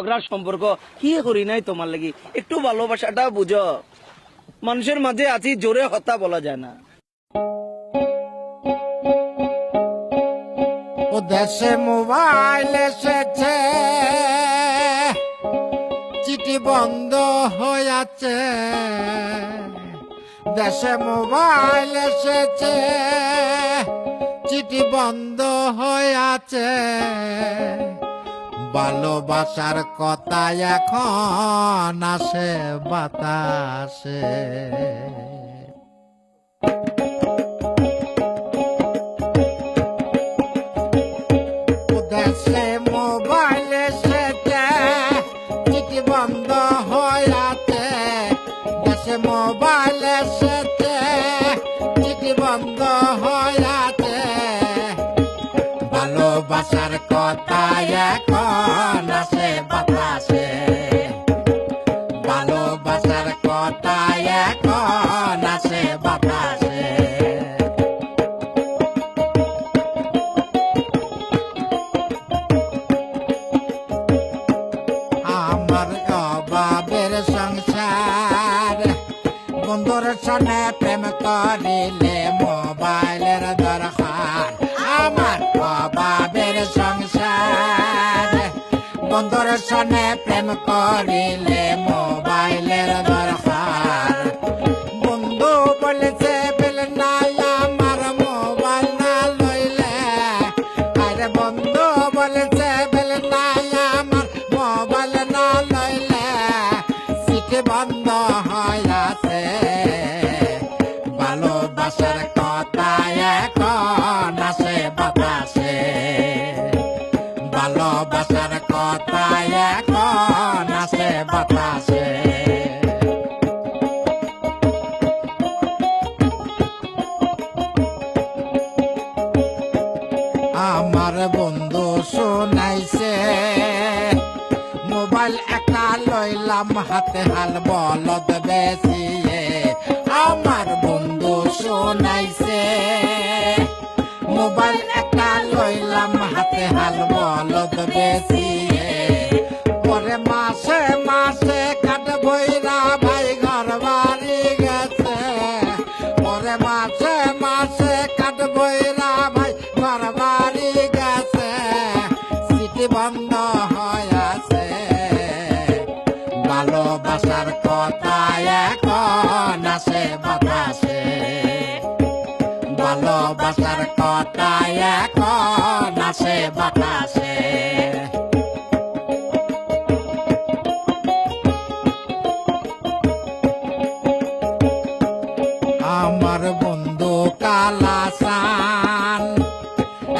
ঝগড়ার সম্পর্ক কি করি নাই তোমার লাগি, একটু ভালোবাসাটা বুঝো। মানুষের মাঝে আছি, জোরে হত্যা বলা যায় না। ও দেশে মোবাইল এসেছে, চিঠি বন্ধ হয়ে আছে। দেশে মোবাইল এসেছে, চিঠি বন্ধ হয়ে আছে। ভালোবাসার কথা এখন আসে বাতাসে। দেশে মোবাইল এসেছে, চিঠি বন্ধ হয়ে আছে। দেশে মোবাইল এসেছে, চিঠি বন্ধ হয়ে আছে। ভালোবাসার কথা এখন আসে বাতাসে। ভালোবাসার কথা এখন আসে বাতাসে। আমার অভাবের সংসার, বন্ধুর সনে প্রেম করিলে মোবাইলের দরকার। আমার অভাবের সংসার, বন্ধুর সনে প্রেম করিলে মোবাইলের দরকার। বন্ধু বলেছে বেলে নাই আমার মোবাইল না লইলে। আরে বন্ধু বলেছে বেলে নাই আমার মোবাইল না লইলে। চিঠি বন্ধ হয়ে আছে। ভালোবাসার কথা এখন আসে বাতাসে। ভালোবাসার কথা এখন আসে বাতাসে। আমার বন্ধু শোনাইছে, মোবাইল একটা লইলাম হাতে হাল বলদ বেশিয়ে। আমার বন্ধু শোনাইছে, মোবাইল একটা লইলাম হাতে হাল বলদ বেশিয়ে। পরে মাসে মাসে কাট বইরা ভাই ঘর বাড়ি গেছে। পরে মাসে মাসে কাট বইরা ভাই ঘর বাড়ি গেছে। চিঠি বন্ধ হয়ে আছে। ভালোবাসার কথা এখন আসে বাতাসে। ভালোবাসার কথা এখন আসে বাতাসে। আমার বন্ধু কালাসান,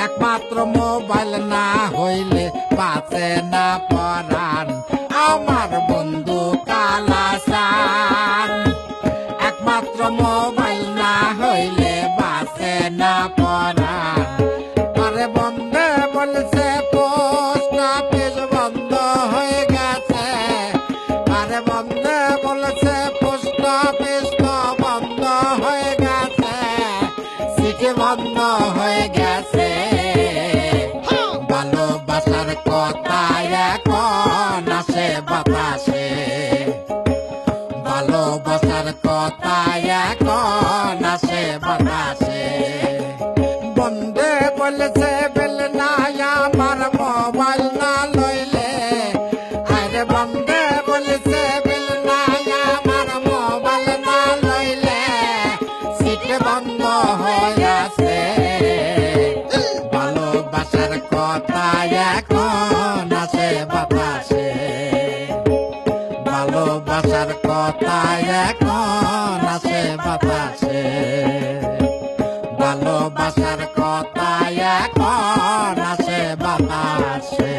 একমাত্র মোবাইল না হইলে বাঁচে না পরাণ। আমার বন্ধু কালাসান, একমাত্র মোবাইল না হইলে বাঁচে না পরাণ। আরে বন্ধে বলছে পোস্ট অফিস বন্ধ হয়ে গেছে। আরে বন্ধে বলছে পোস্ট অফিস বন্ধ হয়ে গেছে। চিঠি বন্ধ হয়ে গেছে। ভালোবাসার কথা এখন আসে বাতাসে। ভালোবাসার কথা এখন আসে বাতাসে। বন্ধে বলেছে বেলে নাই আমার মোবাইল না লইলে। আরে বন্ধে বলেছে বেলে নাই আমার মোবাইল না লইলে। চিঠি বন্ধ হয়ে আছে। ভালোবাসার কথা এখন আসে বাতাসে। ভালোবাসার কথা এখন আসে বাতাসে। ভালোবাসার কথা এখন আসে বাতাসে।